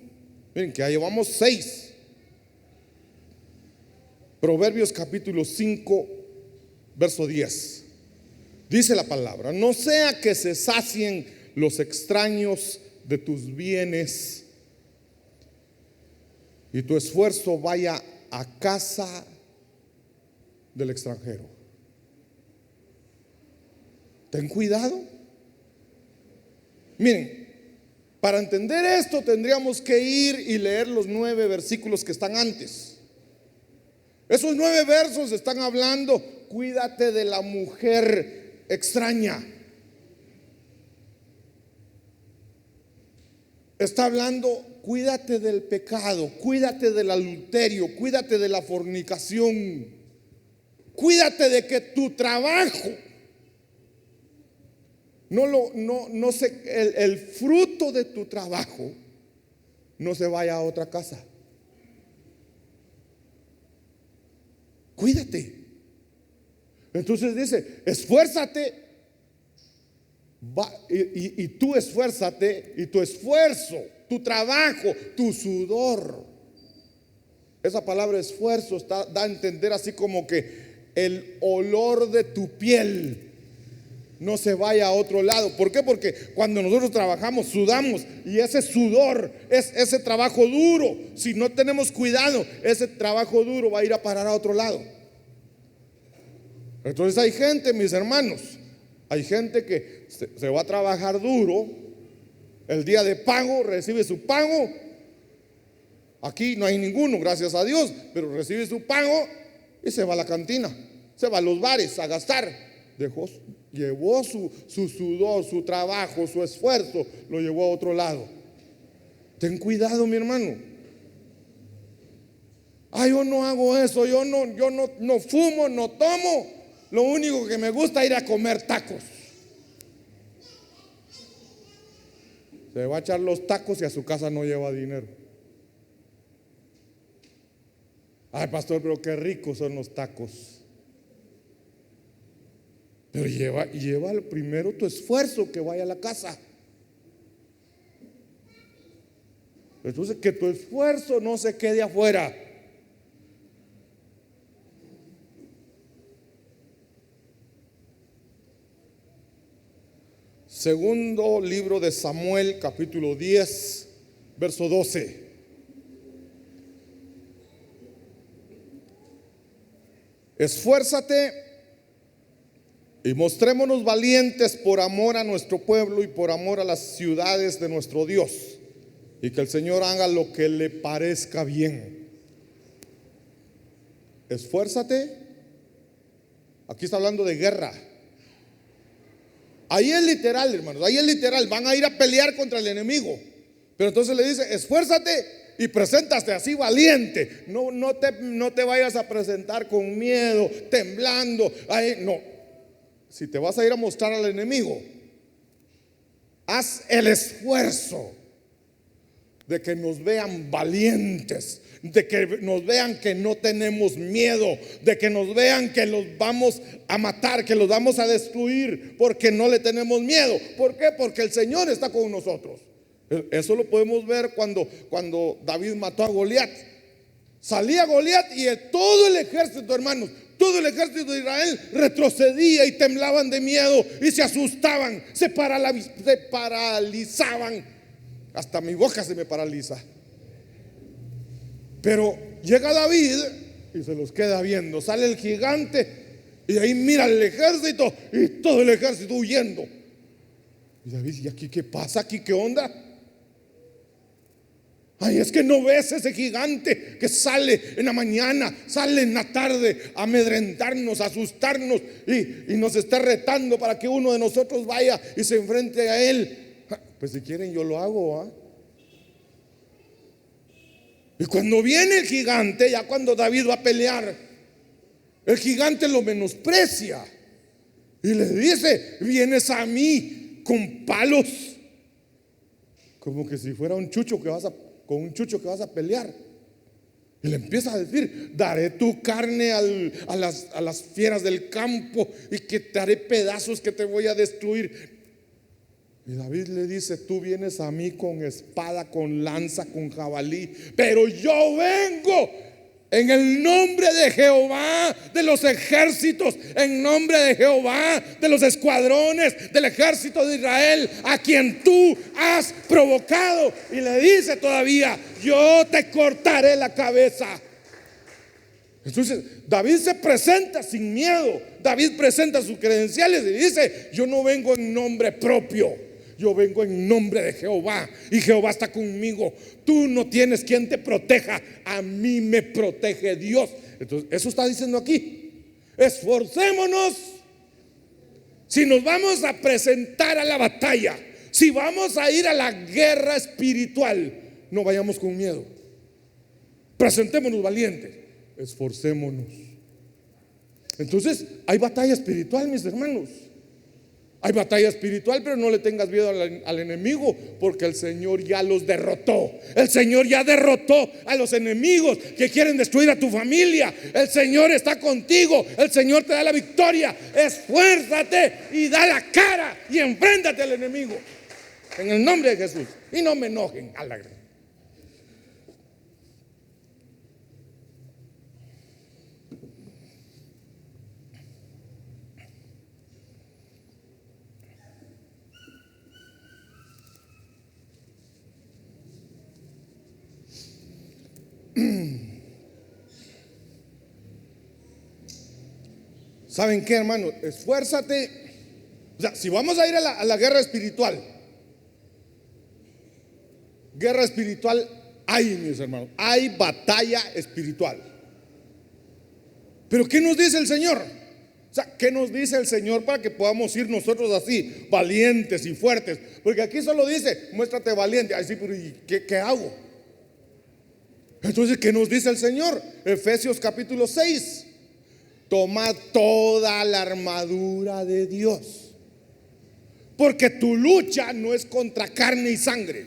Miren que ya llevamos 6. Proverbios capítulo 5, verso 10. Dice la palabra: no sea que se sacien los extraños de tus bienes y tu esfuerzo vaya a casa del extranjero. Ten cuidado. Miren, para entender esto tendríamos que ir y leer los 9 versículos que están antes. Esos 9 versos están hablando: cuídate de la mujer extraña. Está hablando: cuídate del pecado, cuídate del adulterio, cuídate de la fornicación, cuídate de que tu trabajo el fruto de tu trabajo no se vaya a otra casa. Cuídate. Entonces dice: esfuérzate. Y tú esfuérzate, y tu esfuerzo, tu trabajo, tu sudor. Esa palabra esfuerzo da a entender así como que el olor de tu piel no se vaya a otro lado. ¿Por qué? Porque cuando nosotros trabajamos, sudamos, y ese sudor es ese trabajo duro. Si no tenemos cuidado, ese trabajo duro va a ir a parar a otro lado. Entonces hay gente, mis hermanos, hay gente que se va a trabajar duro, el día de pago recibe su pago. Aquí no hay ninguno, gracias a Dios, pero recibe su pago y se va a la cantina, se va a los bares a gastar. Llevó su sudor, su trabajo, su esfuerzo, lo llevó a otro lado. Ten cuidado, mi hermano. Yo no hago eso, yo no fumo, no tomo. Lo único que me gusta es ir a comer tacos. Se va a echar los tacos y a su casa no lleva dinero. Ay, pastor, pero qué ricos son los tacos. Pero lleva primero tu esfuerzo, que vaya a la casa. Entonces, que tu esfuerzo no se quede afuera. Segundo libro de Samuel, capítulo 10, verso 12. Esfuérzate y mostrémonos valientes por amor a nuestro pueblo y por amor a las ciudades de nuestro Dios, y que el Señor haga lo que le parezca bien. Esfuérzate. Aquí está hablando de guerra. Ahí es literal, hermanos, ahí es literal. Van a ir a pelear contra el enemigo. Pero entonces le dice: esfuérzate y preséntate así valiente. No te vayas a presentar con miedo, temblando. No. Si te vas a ir a mostrar al enemigo, haz el esfuerzo de que nos vean valientes, de que nos vean que no tenemos miedo, de que nos vean que los vamos a matar, que los vamos a destruir, porque no le tenemos miedo. ¿Por qué? Porque el Señor está con nosotros. Eso lo podemos ver cuando David mató a Goliat. Salía Goliat y todo el ejército, hermanos, todo el ejército de Israel retrocedía y temblaban de miedo y se asustaban, se paralizaban. Hasta mi boca se me paraliza. Pero llega David y se los queda viendo. Sale el gigante y ahí mira el ejército y todo el ejército huyendo. Y David: ¿y aquí qué pasa? ¿Aquí qué onda? Es que no ves ese gigante que sale en la mañana, sale en la tarde a amedrentarnos, a asustarnos y nos está retando para que uno de nosotros vaya y se enfrente a él. Pues si quieren yo lo hago, Y cuando viene el gigante, ya cuando David va a pelear, el gigante lo menosprecia y le dice: vienes a mí con palos, como que si fuera un chucho con un chucho que vas a pelear. Y le empieza a decir: daré tu carne a las fieras del campo y que te haré pedazos, que te voy a destruir. Y David le dice: tú vienes a mí con espada, con lanza, con jabalí, pero yo vengo en el nombre de Jehová de los ejércitos, en nombre de Jehová de los escuadrones del ejército de Israel, a quien tú has provocado. Y le dice todavía: yo te cortaré la cabeza. Entonces David se presenta sin miedo. David presenta sus credenciales y dice: yo no vengo en nombre propio, yo vengo en nombre de Jehová, y Jehová está conmigo. Tú no tienes quien te proteja, a mí me protege Dios. Entonces eso está diciendo aquí: esforcémonos. Si nos vamos a presentar a la batalla, si vamos a ir a la guerra espiritual, no vayamos con miedo. Presentémonos valientes, esforcémonos. Entonces hay batalla espiritual, mis hermanos. Hay batalla espiritual, pero no le tengas miedo al enemigo, porque el Señor ya los derrotó. El Señor ya derrotó a los enemigos que quieren destruir a tu familia. El Señor está contigo. El Señor te da la victoria. Esfuérzate y da la cara y enfréntate al enemigo en el nombre de Jesús. Y no me enojen a la gran. ¿Saben qué, hermano? Esfuérzate. O sea, si vamos a ir a la guerra espiritual hay, mis hermanos, hay batalla espiritual. Pero ¿qué nos dice el Señor? O sea, ¿qué nos dice el Señor para que podamos ir nosotros así, valientes y fuertes? Porque aquí solo dice, muéstrate valiente. Ay, sí, pero ¿y qué hago? Entonces, ¿qué nos dice el Señor? Efesios capítulo 6. Toma toda la armadura de Dios, porque tu lucha no es contra carne y sangre.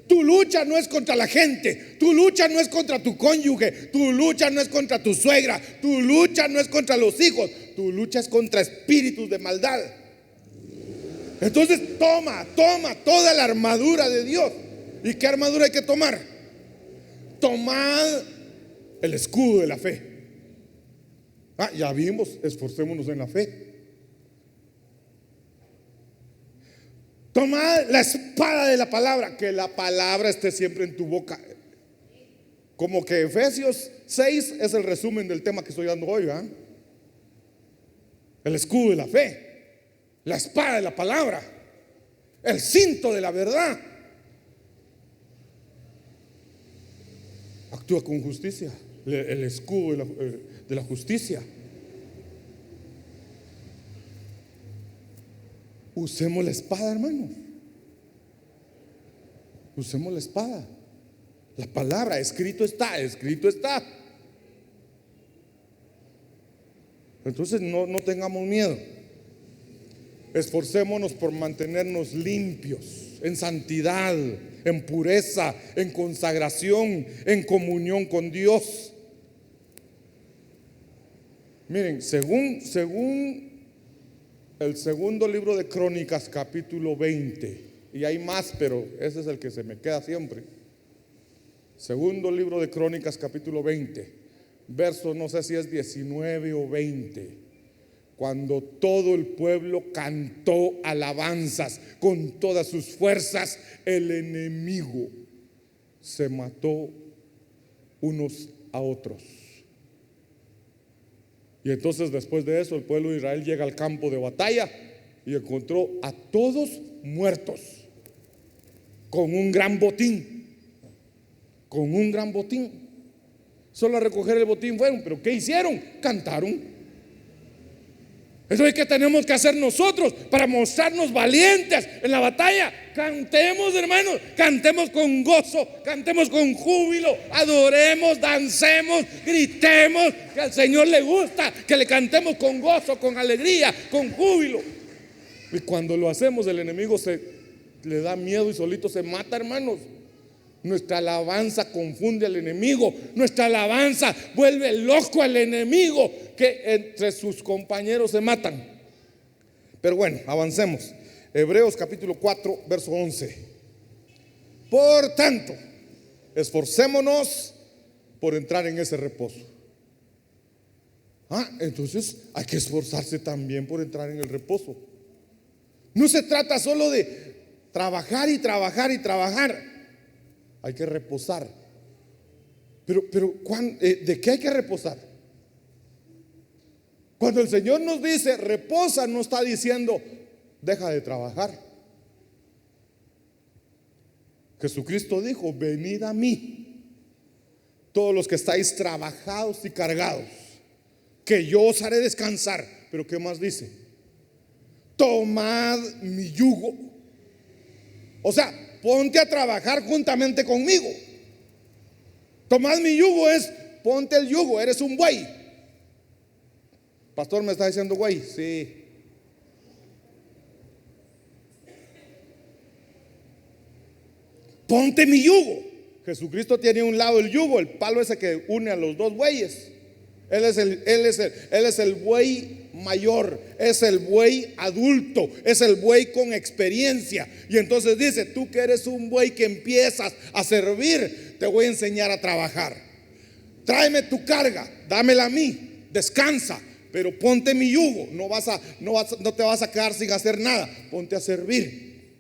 Tu lucha no es contra la gente, tu lucha no es contra tu cónyuge, tu lucha no es contra tu suegra, tu lucha no es contra los hijos, tu lucha es contra espíritus de maldad. Entonces toma toda la armadura de Dios. ¿Y qué armadura hay que tomar? Tomad el escudo de la fe. Ya vimos, esforcémonos en la fe. Tomad la espada de la palabra, que la palabra esté siempre en tu boca. Como que Efesios 6 es el resumen del tema que estoy dando hoy, ¿verdad? El escudo de la fe, la espada de la palabra, el cinto de la verdad. Actúa con justicia, el escudo de la justicia. Usemos la espada, hermanos. Usemos la espada. La palabra, escrito está. Entonces no tengamos miedo. Esforcémonos por mantenernos limpios, en santidad, en pureza, en consagración, en comunión con Dios. Miren, según el segundo libro de Crónicas, capítulo 20, y hay más, pero ese es el que se me queda siempre. Segundo libro de Crónicas, capítulo 20, verso no sé si es 19 o 20. Cuando todo el pueblo cantó alabanzas con todas sus fuerzas, el enemigo se mató unos a otros. Y entonces después de eso el pueblo de Israel llega al campo de batalla y encontró a todos muertos, con un gran botín. Solo a recoger el botín fueron, pero ¿qué hicieron? Cantaron. Entonces, ¿qué tenemos que hacer nosotros para mostrarnos valientes en la batalla? Cantemos, hermanos, cantemos con gozo, cantemos con júbilo, adoremos, dancemos, gritemos, que al Señor le gusta que le cantemos con gozo, con alegría, con júbilo. Y cuando lo hacemos, el enemigo le da miedo y solito se mata, hermanos. Nuestra alabanza confunde al enemigo. Nuestra alabanza vuelve loco al enemigo, que entre sus compañeros se matan. Pero bueno, avancemos. Hebreos capítulo 4, verso 11. Por tanto, esforcémonos por entrar en ese reposo. Entonces hay que esforzarse también por entrar en el reposo. No se trata solo de trabajar y trabajar y trabajar. Hay que reposar. Pero ¿de qué hay que reposar? Cuando el Señor nos dice reposa, no está diciendo deja de trabajar. Jesucristo dijo: venid a mí, todos los que estáis trabajados y cargados, que yo os haré descansar. Pero ¿qué más dice? Tomad mi yugo. O sea, ponte a trabajar juntamente conmigo. Tomad mi yugo es ponte el yugo. Eres un buey. Pastor, ¿me está diciendo buey? Sí. Ponte mi yugo. Jesucristo tiene a un lado el yugo, el palo ese que une a los dos bueyes. Él es el buey mayor, es el buey adulto, es el buey con experiencia. Y entonces dice: tú que eres un buey que empiezas a servir, te voy a enseñar a trabajar. Tráeme tu carga, dámela a mí, descansa, pero ponte mi yugo. No te vas a quedar sin hacer nada. Ponte a servir,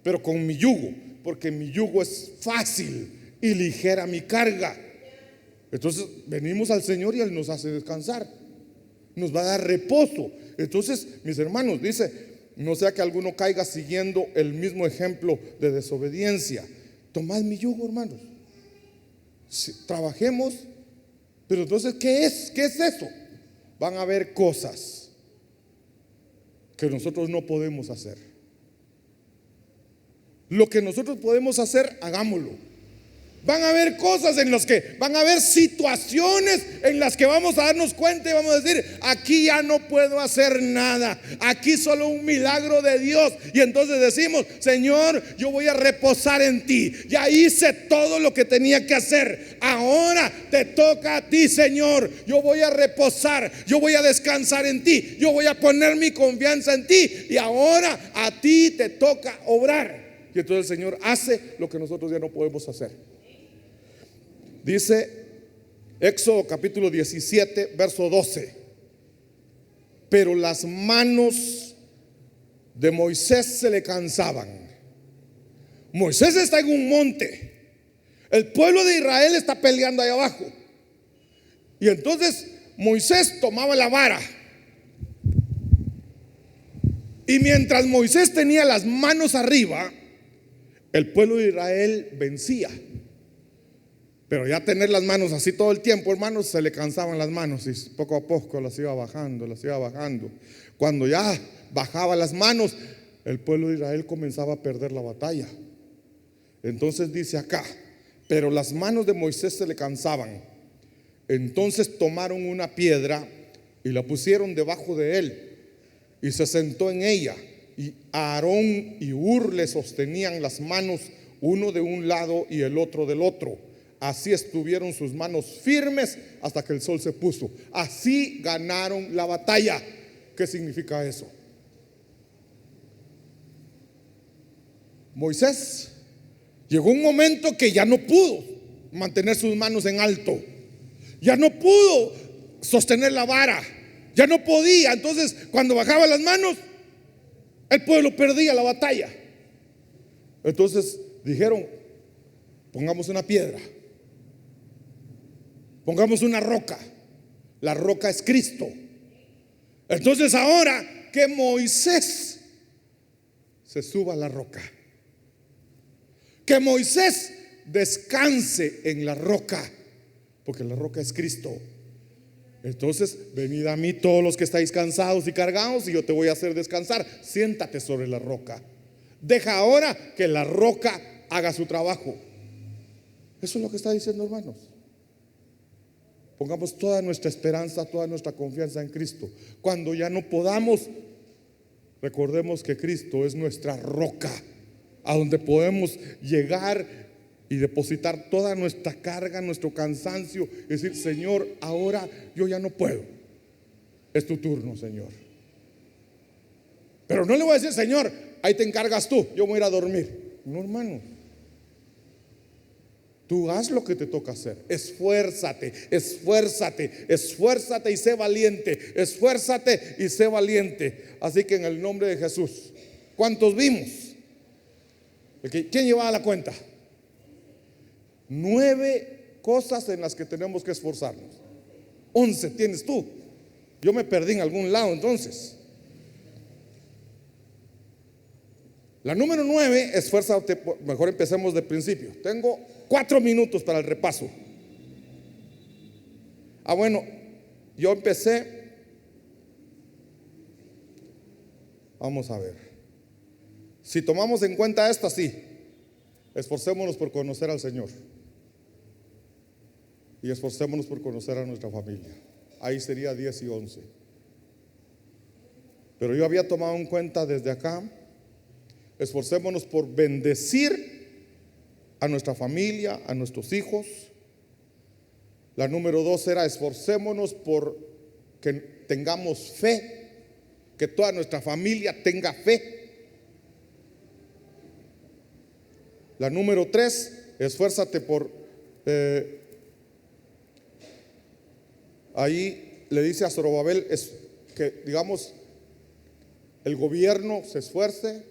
pero con mi yugo, porque mi yugo es fácil y ligera mi carga. Entonces venimos al Señor y Él nos hace descansar. nos va a dar reposo. Entonces, mis hermanos, dice, no sea que alguno caiga siguiendo el mismo ejemplo de desobediencia. Tomad mi yugo, hermanos. Trabajemos, pero entonces, ¿qué es? ¿Qué es eso? Van a haber cosas que nosotros no podemos hacer. Lo que nosotros podemos hacer, hagámoslo. Van a haber cosas en las que, van a haber situaciones en las que vamos a darnos cuenta y vamos a decir, aquí ya no puedo hacer nada, aquí solo un milagro de Dios. Y entonces decimos, Señor, yo voy a reposar en ti, ya hice todo lo que tenía que hacer, ahora te toca a ti, Señor. Yo voy a reposar, yo voy a descansar en ti, yo voy a poner mi confianza en ti, y ahora a ti te toca obrar. Y entonces el Señor hace lo que nosotros ya no podemos hacer. Dice Éxodo capítulo 17, verso 12: pero las manos de Moisés se le cansaban. Moisés está en un monte, el pueblo de Israel está peleando ahí abajo, y entonces Moisés tomaba la vara, y mientras Moisés tenía las manos arriba, el pueblo de Israel vencía. Pero ya tener las manos así todo el tiempo, hermanos, se le cansaban las manos, y poco a poco las iba bajando, las iba bajando. Cuando ya bajaba las manos, el pueblo de Israel comenzaba a perder la batalla. Entonces dice acá, pero las manos de Moisés se le cansaban. Entonces tomaron una piedra y la pusieron debajo de él, y se sentó en ella, y Aarón y Hur le sostenían las manos, uno de un lado y el otro del otro. Así estuvieron sus manos firmes hasta que el sol se puso. Así ganaron la batalla. ¿Qué significa eso? Moisés llegó un momento que ya no pudo mantener sus manos en alto, ya no pudo sostener la vara, ya no podía. Entonces, cuando bajaba las manos, el pueblo perdía la batalla. Entonces dijeron, pongamos una piedra, pongamos una roca. La roca es Cristo. Entonces ahora que Moisés se suba a la roca, que Moisés descanse en la roca, porque la roca es Cristo. Entonces, venid a mí todos los que estáis cansados y cargados, y yo te voy a hacer descansar. Siéntate sobre la roca. Deja ahora que la roca haga su trabajo. Eso es lo que está diciendo, hermanos. Pongamos toda nuestra esperanza, toda nuestra confianza en Cristo. Cuando ya no podamos, recordemos que Cristo es nuestra roca, a donde podemos llegar y depositar toda nuestra carga, nuestro cansancio, y decir, Señor, ahora yo ya no puedo, es tu turno, Señor. Pero no le voy a decir, Señor, ahí te encargas tú, yo voy a ir a dormir. No, hermano, tú haz lo que te toca hacer. Esfuérzate, esfuérzate, esfuérzate y sé valiente. Esfuérzate y sé valiente. Así que en el nombre de Jesús, ¿cuántos vimos? ¿Quién llevaba la cuenta? 9 cosas en las que tenemos que esforzarnos. 11 tienes tú. Yo me perdí en algún lado entonces. La número 9, esfuérzate. Mejor empecemos de principio. Tengo 4 minutos para el repaso. Bueno, yo empecé. Vamos a ver. Si tomamos en cuenta esta, sí. Esforcémonos por conocer al Señor. Y esforcémonos por conocer a nuestra familia. Ahí sería 10 y 11. Pero yo había tomado en cuenta desde acá. Esforcémonos por bendecir a nuestra familia, a nuestros hijos. La número 2 era esforcémonos por que tengamos fe, que toda nuestra familia tenga fe. La número 3, esfuérzate por ahí le dice a Zorobabel que, digamos, el gobierno se esfuerce,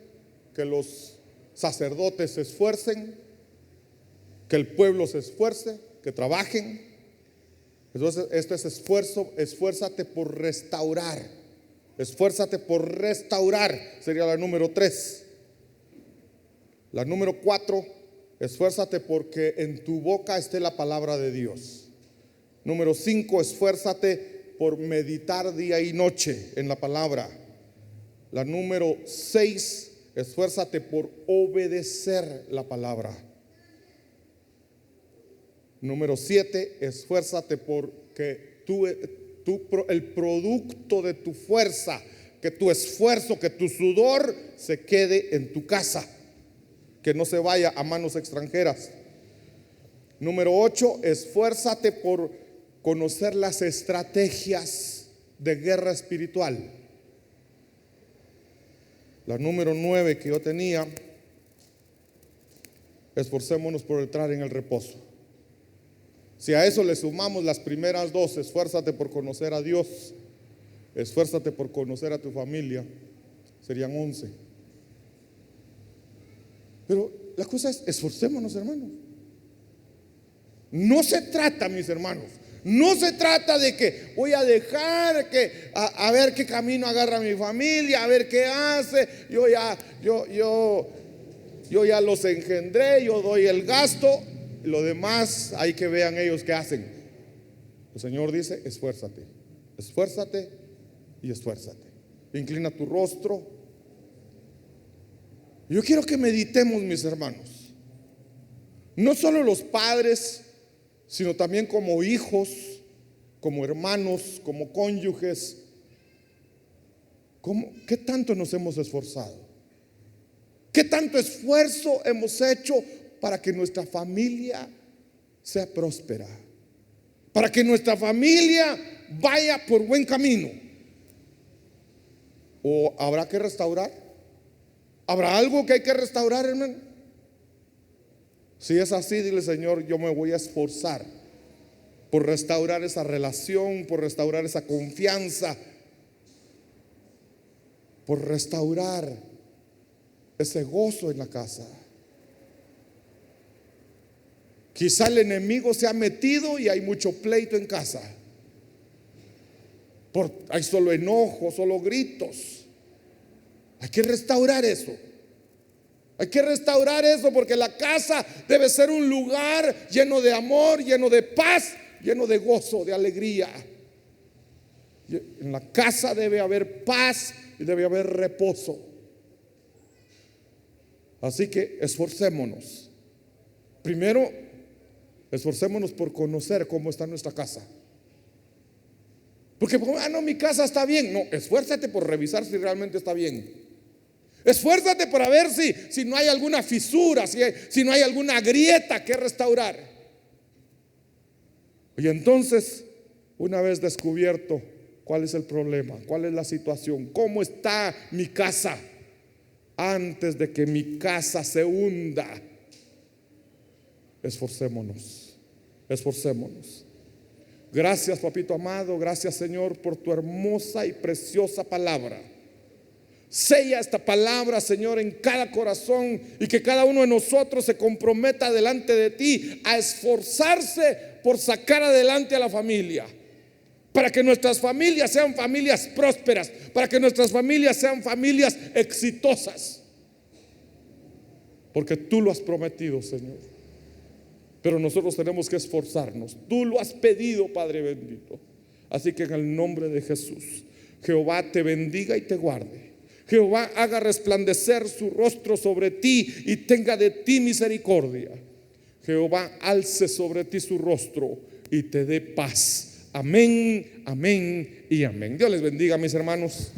que los sacerdotes se esfuercen, que el pueblo se esfuerce, que trabajen. Entonces, esto es esfuerzo, esfuérzate por restaurar. Esfuérzate por restaurar, sería la número 3. La número 4, esfuérzate porque en tu boca esté la palabra de Dios. Número 5, esfuérzate por meditar día y noche en la palabra. La número 6, esfuérzate por obedecer la palabra. Número 7, esfuérzate porque el producto de tu fuerza, que tu esfuerzo, que tu sudor se quede en tu casa, que no se vaya a manos extranjeras. Número 8, esfuérzate por conocer las estrategias de guerra espiritual. La número 9 que yo tenía, esforcémonos por entrar en el reposo. Si a eso le sumamos las primeras 2, esfuérzate por conocer a Dios, esfuérzate por conocer a tu familia, serían 11. Pero la cosa es, esforcémonos, hermanos. No se trata, mis hermanos, no se trata de que voy a dejar que a ver qué camino agarra mi familia, a ver qué hace. Yo ya los engendré, yo doy el gasto. Lo demás hay que vean ellos qué hacen. El Señor dice, esfuérzate, esfuérzate y esfuérzate. Inclina tu rostro. Yo quiero que meditemos, mis hermanos, no solo los padres, sino también como hijos, como hermanos, como cónyuges. ¿Qué tanto nos hemos esforzado? ¿Qué tanto esfuerzo hemos hecho para que nuestra familia sea próspera? Para que nuestra familia vaya por buen camino. ¿O habrá que restaurar? ¿Habrá algo que hay que restaurar, hermano? Si es así, dile: Señor, yo me voy a esforzar por restaurar esa relación, por restaurar esa confianza, por restaurar ese gozo en la casa. Quizá el enemigo se ha metido y hay mucho pleito en casa. Hay solo enojo, solo gritos. Hay que restaurar eso. Hay que restaurar eso, porque la casa debe ser un lugar lleno de amor, lleno de paz, lleno de gozo, de alegría. En la casa debe haber paz y debe haber reposo. Así que esforcémonos. Primero, esforcémonos por conocer cómo está nuestra casa. Porque no, mi casa está bien. No, esfuérzate por revisar si realmente está bien. Esfuérzate para ver si no hay alguna fisura, si no hay alguna grieta que restaurar. Y entonces, una vez descubierto cuál es el problema, cuál es la situación, cómo está mi casa, antes de que mi casa se hunda, esforcémonos, esforcémonos. Gracias, papito amado, gracias, Señor, por tu hermosa y preciosa palabra. Sella esta palabra, Señor, en cada corazón, y que cada uno de nosotros se comprometa delante de ti a esforzarse por sacar adelante a la familia, para que nuestras familias sean familias prósperas, para que nuestras familias sean familias exitosas, porque tú lo has prometido, Señor. Pero nosotros tenemos que esforzarnos. Tú lo has pedido, Padre bendito. Así que en el nombre de Jesús, Jehová te bendiga y te guarde. Jehová haga resplandecer su rostro sobre ti y tenga de ti misericordia. Jehová alce sobre ti su rostro y te dé paz. Amén, amén y amén. Dios les bendiga, mis hermanos.